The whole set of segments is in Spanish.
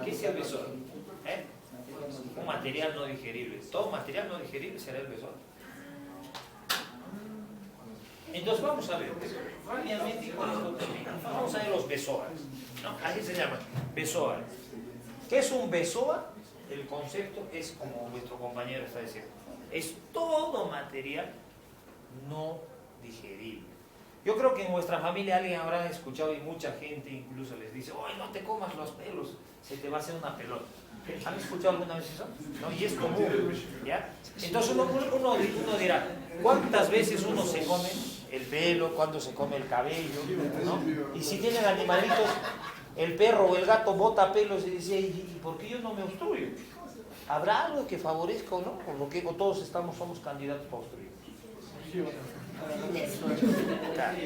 ¿Qué es el besoar? Un material no digerible. Todo material no digerible será el besoar. Entonces vamos a ver, rápidamente, y con esto terminamos. Vamos a ver los besoares, ¿no? Así se llaman, besoares. ¿Qué es un besoar? El concepto es, como vuestro compañero está diciendo, es todo material no digerible. Yo creo que en vuestra familia alguien habrá escuchado, y mucha gente incluso les dice: ¡ay, no te comas los pelos! Se te va a hacer una pelota. ¿Han escuchado alguna vez eso? ¿No? Y es común, ¿ya? Entonces uno dirá: ¿cuántas veces uno se come el pelo? ¿Cuándo se come el cabello? ¿No? Y si tienen animalitos, el perro o el gato bota pelos y dice: ¿y por qué yo no me obstruyo? ¿Habrá algo que favorezca o no? ¿O lo que todos somos candidatos para obstruir? Claro.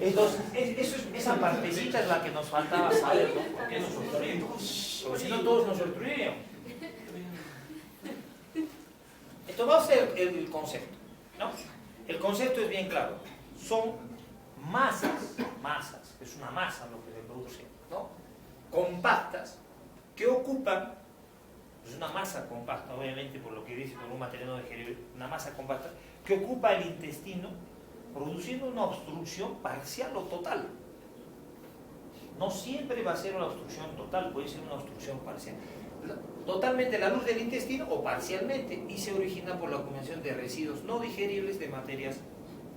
Entonces, esa partecita es la que nos faltaba saber, ¿no? ¿Por qué nos obstruimos? Porque si no, todos nos obstruiríamos. Entonces, vamos a hacer el concepto, ¿no? El concepto es bien claro. Son masas, es una masa lo que se produce, ¿no? Compactas, que ocupan, es una masa compacta, obviamente por lo que dice, por un material no digerible, una masa compacta, que ocupa el intestino, produciendo una obstrucción parcial o total. No siempre va a ser una obstrucción total, puede ser una obstrucción parcial. Totalmente la luz del intestino o parcialmente, y se origina por la acumulación de residuos no digeribles de materias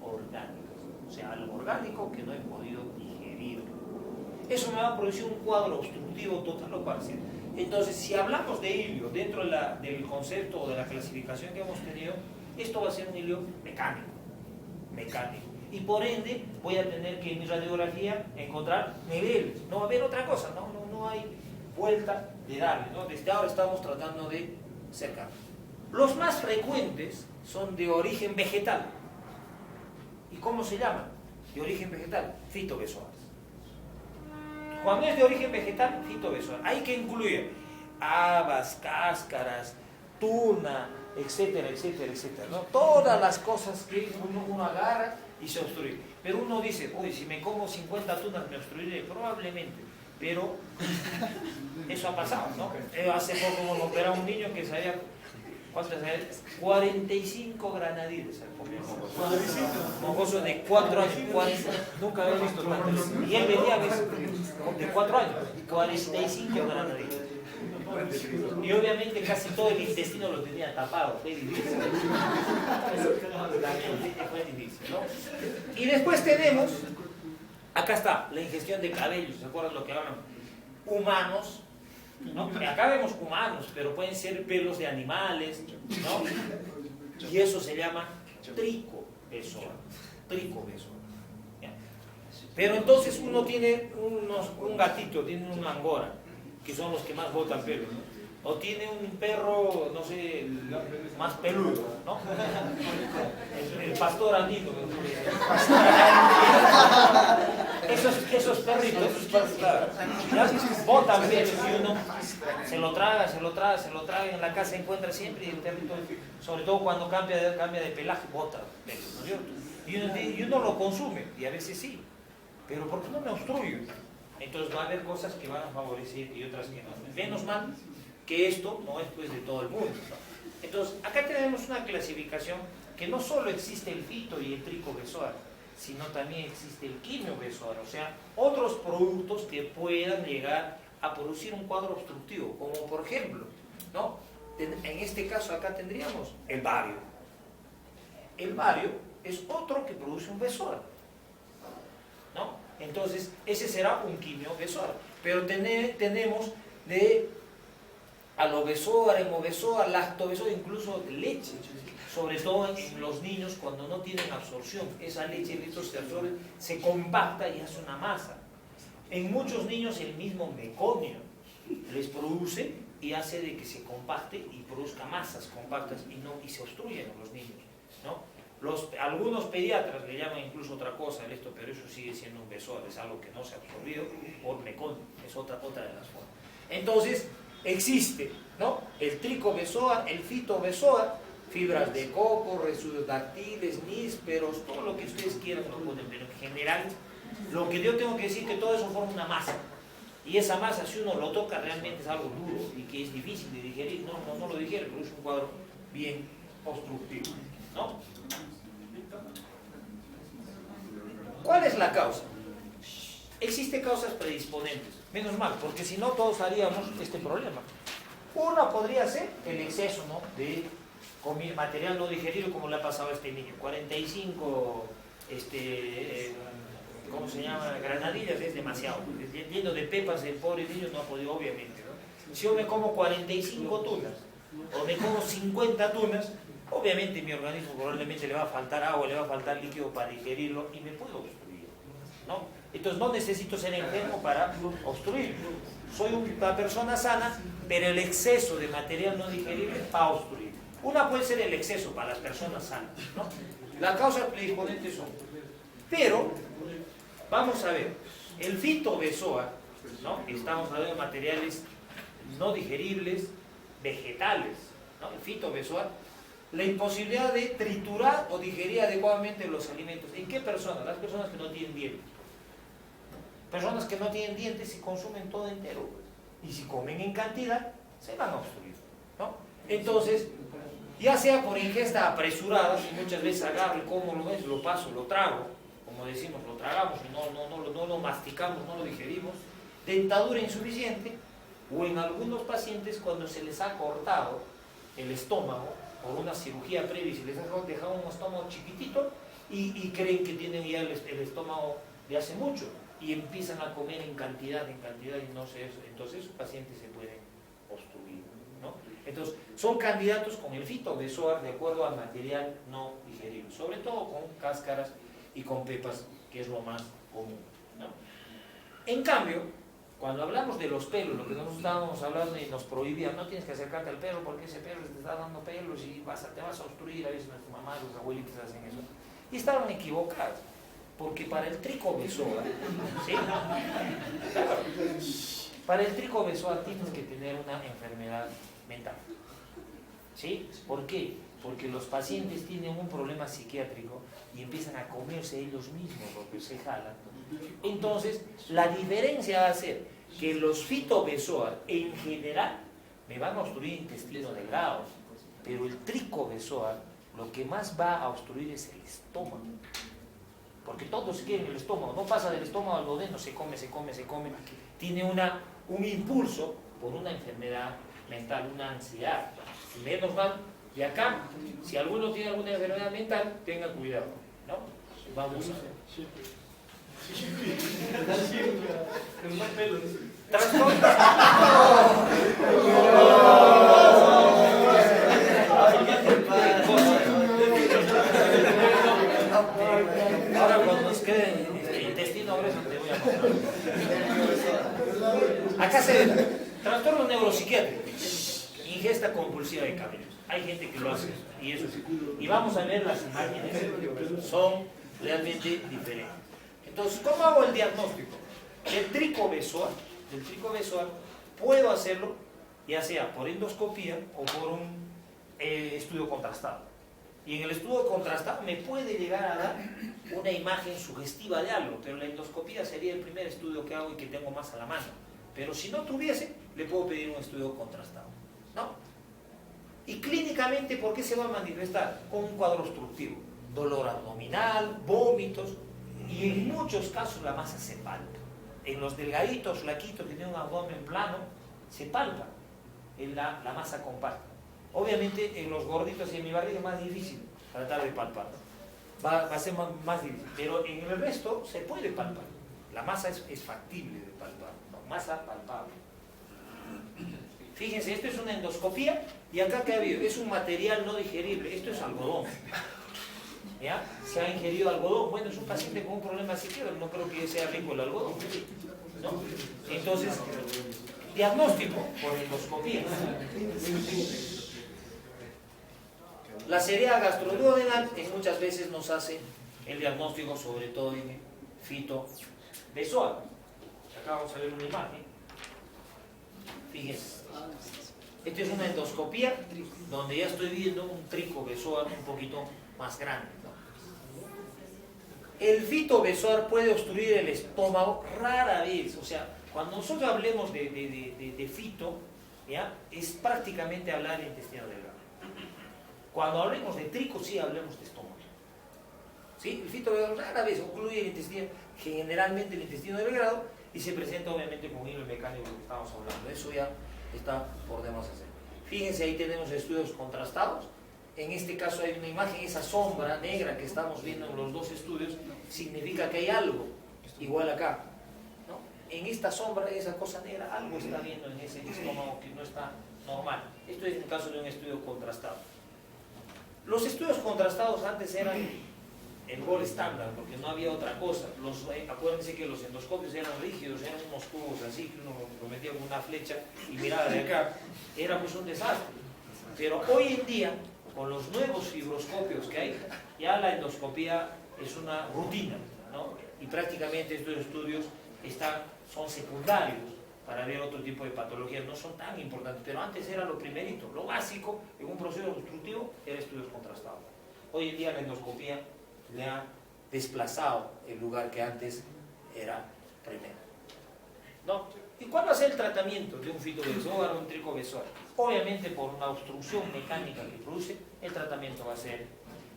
orgánicas. O sea, algo orgánico que no he podido digerir. Eso me va a producir un cuadro obstructivo total o parcial. Entonces, si hablamos de hilio dentro del concepto o de la clasificación que hemos tenido, esto va a ser un hilio mecánico. Y por ende, voy a tener que en mi radiografía encontrar niveles. No va a haber otra cosa, no hay vuelta de darle, ¿no? Desde ahora estamos tratando de cercar. Los más frecuentes son de origen vegetal. ¿Y cómo se llaman? De origen vegetal, fitobesoares. Cuando es de origen vegetal, fitobesoar. Hay que incluir habas, cáscaras, tuna, etcétera, ¿no? Todas las cosas que uno agarra y se obstruye. Pero uno dice: uy, si me como 50 tunas me obstruiré. Probablemente, pero eso ha pasado, ¿no? Hace poco me operó un niño que sabía, ¿cuántas sabía? 45 granadiles al comer. Mocoso de 4 años, nunca había visto tantas. Y él venía de 4 años, 45 granadiles. Y obviamente casi todo el intestino lo tenía tapado, fue difícil. ¿No? Y después tenemos, acá está, la ingestión de cabellos, ¿se acuerdan lo que hablan? Humanos, ¿no? Acá vemos humanos, pero pueden ser pelos de animales, ¿no? Y eso se llama tricobesoar. Pero entonces uno tiene un gatito, tiene un angora, que son los que más botan pelo, ¿no? O tiene un perro, no sé, más peludo, ¿no? El pastor andino. Esos perritos, ¿ya? Botan pelo y uno se lo traga, en la casa encuentra siempre, y el perrito, sobre todo cuando cambia de pelaje, bota pelo, ¿no es cierto? Y uno lo consume, y a veces sí, pero ¿por qué no me obstruyo? Entonces va a haber cosas que van a favorecer y otras que no. Menos mal que esto no es pues de todo el mundo, ¿no? Entonces acá tenemos una clasificación que no solo existe el fito y el tricobesoar, sino también existe el quimiobesoar, o sea, otros productos que puedan llegar a producir un cuadro obstructivo, como por ejemplo, ¿no? En este caso acá tendríamos el bario. El bario es otro que produce un besoar, ¿no? Entonces, ese será un quimiobesoar. Pero tenemos de alobesoar, hemobesoar, lactobesoar, incluso leche. Sobre todo en los niños cuando no tienen absorción. Esa leche se absorbe, se compacta y hace una masa. En muchos niños el mismo meconio les produce y hace de que se compacte y produzca masas compactas y se obstruyen a los niños, ¿no? Algunos pediatras le llaman incluso otra cosa a esto, pero eso sigue siendo un besoar, es algo que no se ha absorbido por meconio, es otra de las formas. Entonces, existe, ¿no? El tricobesoar, el fitobesoar, fibras de coco, residuos dactiles, nísperos, todo lo que ustedes quieran lo ponen, pero en general, lo que yo tengo que decir es que todo eso forma una masa. Y esa masa, si uno lo toca, realmente es algo duro y que es difícil de digerir. No lo digiere, pero es un cuadro bien obstructivo, ¿no? ¿Cuál es la causa? Existen causas predisponentes, menos mal, porque si no todos haríamos este problema. Una podría ser el exceso, ¿no?, de material no digerido, como le ha pasado a este niño. 45, ¿cómo se llama?, granadillas es demasiado. Lleno de pepas, el pobre niño no ha podido, obviamente, ¿no? Si yo me como 45 tunas, o me como 50 tunas, obviamente mi organismo probablemente le va a faltar agua, le va a faltar líquido para digerirlo y me puedo obstruir, ¿no? Entonces no necesito ser enfermo para obstruir. Soy una persona sana, pero el exceso de material no digerible va a obstruir. Una puede ser el exceso para las personas sanas, ¿no? Las causas predisponentes son. Pero, vamos a ver, el fitobezoar, ¿no? Estamos hablando de materiales no digeribles, vegetales, ¿no? El fitobezoar, la imposibilidad de triturar o digerir adecuadamente los alimentos. ¿En qué personas? Las personas que no tienen dientes. Personas que no tienen dientes y consumen todo entero. Y si comen en cantidad, se van a obstruir, ¿no? Entonces, ya sea por ingesta apresurada, si muchas veces agarro y como lo es, lo paso, lo trago, como decimos, lo tragamos y no lo masticamos, no lo digerimos, dentadura insuficiente, o en algunos pacientes cuando se les ha cortado el estómago por una cirugía previa y se les ha dejado un estómago chiquitito y creen que tienen ya el estómago de hace mucho y empiezan a comer en cantidad y no sé eso. Entonces esos pacientes se pueden obstruir, ¿no? Entonces son candidatos con el fitobezoar de acuerdo al material no digerible, sobre todo con cáscaras y con pepas, que es lo más común, ¿no? En cambio, cuando hablamos de los pelos, lo que nosotros estábamos hablando y nos prohibían, no tienes que acercarte al pelo porque ese pelo te está dando pelos y te vas a obstruir. A veces nuestras mamás, los abuelitos hacen eso. Y estaban equivocados, porque para el tricobezoar, ¿sí? Claro, para el tricobezoar tienes que tener una enfermedad mental, ¿sí? ¿Por qué? Porque los pacientes tienen un problema psiquiátrico y empiezan a comerse ellos mismos lo que se jalan. Entonces, la diferencia va a ser que los fitobezoar en general me van a obstruir intestino delgado, pero el tricobezoar lo que más va a obstruir es el estómago. Porque todo se queda en el estómago, no pasa del estómago al duodeno, se come. Tiene un impulso por una enfermedad mental, una ansiedad. Menos mal, de acá, si alguno tiene alguna enfermedad mental, tenga cuidado, ¿no? Vamos a ver. Ahora cuando nos quede el intestino grueso te voy a mostrar. Acá se ve trastorno neuropsiquiátrico, ingesta compulsiva de cabellos. Hay gente que lo hace y eso sí. Y vamos a ver las imágenes, son realmente diferentes. Entonces, ¿cómo hago el diagnóstico? Del tricobezoar puedo hacerlo ya sea por endoscopía o por un estudio contrastado. Y en el estudio contrastado me puede llegar a dar una imagen sugestiva de algo, pero la endoscopía sería el primer estudio que hago y que tengo más a la mano. Pero si no tuviese, le puedo pedir un estudio contrastado, ¿no? Y clínicamente, ¿por qué se va a manifestar? Con un cuadro obstructivo, dolor abdominal, vómitos, y en muchos casos la masa se palpa. En los delgaditos, flaquitos, que tienen un abdomen plano, se palpa en la masa compacta. Obviamente en los gorditos y en mi barriga es más difícil tratar de palpar, ¿no? Va a ser más difícil, pero en el resto se puede palpar. La masa es factible de palpar, ¿no? Masa palpable. Fíjense, esto es una endoscopía y acá que ha habido, es un material no digerible, esto es algodón. ¿Ya? Se ha ingerido algodón. Bueno, es un paciente con un problema psiquiátrico, no creo que sea rico el algodón, ¿no? Entonces, diagnóstico por endoscopía. La cerea gastroduodenal muchas veces nos hace el diagnóstico, sobre todo en fitobezoar. Acá vamos a ver una imagen. Fíjense. Esta es una endoscopía donde ya estoy viendo un tricobezoar un poquito más grande, ¿no? El fitobezoar puede obstruir el estómago rara vez, o sea, Cuando nosotros hablemos de fito, ¿ya? Es prácticamente hablar de intestino delgado. Cuando hablemos de trico, sí hablemos de estómago. ¿Sí? El fito rara vez incluye el intestino, generalmente el intestino delgado, y se presenta obviamente con hilo mecánico que estamos hablando. Eso ya está por demás hacer. Fíjense, ahí tenemos estudios contrastados. En este caso hay una imagen, esa sombra negra que estamos viendo en los dos estudios, significa que hay algo igual acá, ¿no? En esta sombra, esa cosa negra, algo está viendo en ese estómago que no está normal. Esto es en el caso de un estudio contrastado. Los estudios contrastados antes eran el gol estándar, porque no había otra cosa. Acuérdense que los endoscopios eran rígidos, eran unos tubos así, que uno lo metía con una flecha y miraba de acá. Era pues un desastre. Pero hoy en día, con los nuevos fibroscopios que hay, ya la endoscopía es una rutina, ¿no? Y prácticamente estos estudios son secundarios para ver otro tipo de patologías, no son tan importantes, pero antes era lo primerito, lo básico en un proceso constructivo era estudios contrastados. Hoy en día la endoscopía le ha desplazado el lugar que antes era primero, ¿no? ¿Y cuál va a ser el tratamiento de un fitobesóar o un tricobesóar? Obviamente por una obstrucción mecánica que produce, el tratamiento va a ser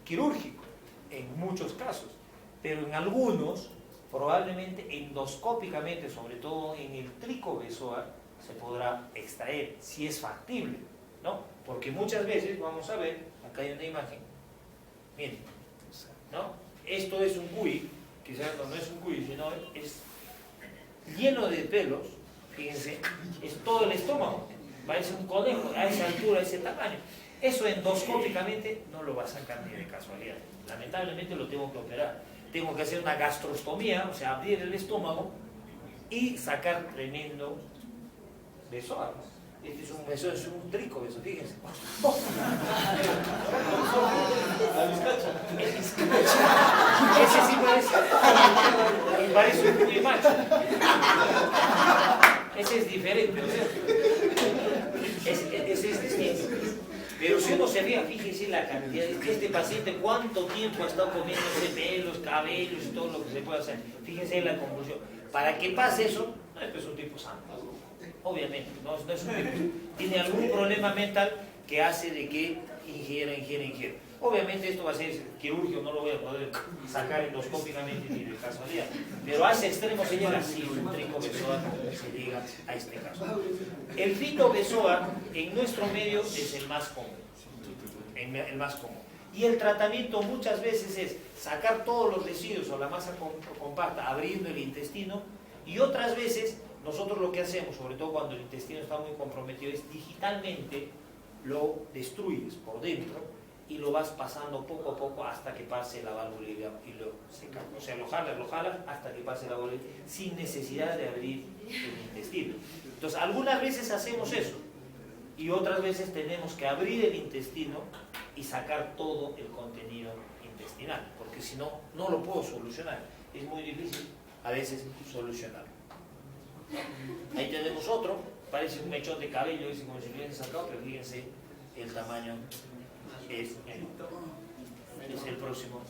quirúrgico en muchos casos, pero en algunos probablemente endoscópicamente, sobre todo en el tricobesóar, se podrá extraer si es factible, ¿no? Porque muchas veces, vamos a ver, acá hay una imagen, miren, ¿no? Esto es un cuy, quizás no es un cuy, sino es lleno de pelos. Fíjense, es todo el estómago, parece un conejo, a esa altura, a ese tamaño. Eso endoscópicamente no lo va a sacar ni de casualidad. Lamentablemente lo tengo que operar. Tengo que hacer una gastrostomía, o sea, abrir el estómago y sacar tremendo besóar. Este es un besóar, es un trico beso, fíjense. Ese sí parece un cuy macho. Ese es diferente, ese es distinto. Pero si uno se fija, fíjese la cantidad de este paciente, cuánto tiempo ha estado comiéndose pelos, cabellos y todo lo que se puede hacer. Fíjense la conclusión. Para que pase eso, no es un tipo sano. Obviamente, no es un tipo. Tiene algún problema mental que hace de que ingiera. Obviamente esto va a ser quirúrgico, no lo voy a poder sacar endoscópicamente ni de casualidad. Pero a ese extremo se llega así, un tricobesóar se llega a este caso. El fitobesóar en nuestro medio es el más común. Y el tratamiento muchas veces es sacar todos los residuos o la masa compacta abriendo el intestino, y otras veces nosotros lo que hacemos, sobre todo cuando el intestino está muy comprometido, es digitalmente lo destruyes por dentro y lo vas pasando poco a poco hasta que pase la válvula y lo secas. O sea, lo jalas hasta que pase la válvula sin necesidad de abrir el intestino. Entonces, algunas veces hacemos eso y otras veces tenemos que abrir el intestino y sacar todo el contenido intestinal, porque si no, no lo puedo solucionar. Es muy difícil a veces solucionarlo. Ahí tenemos otro, parece un mechón de cabello, como si lo hubiesen sacado, pero fíjense el tamaño. Es el próximo.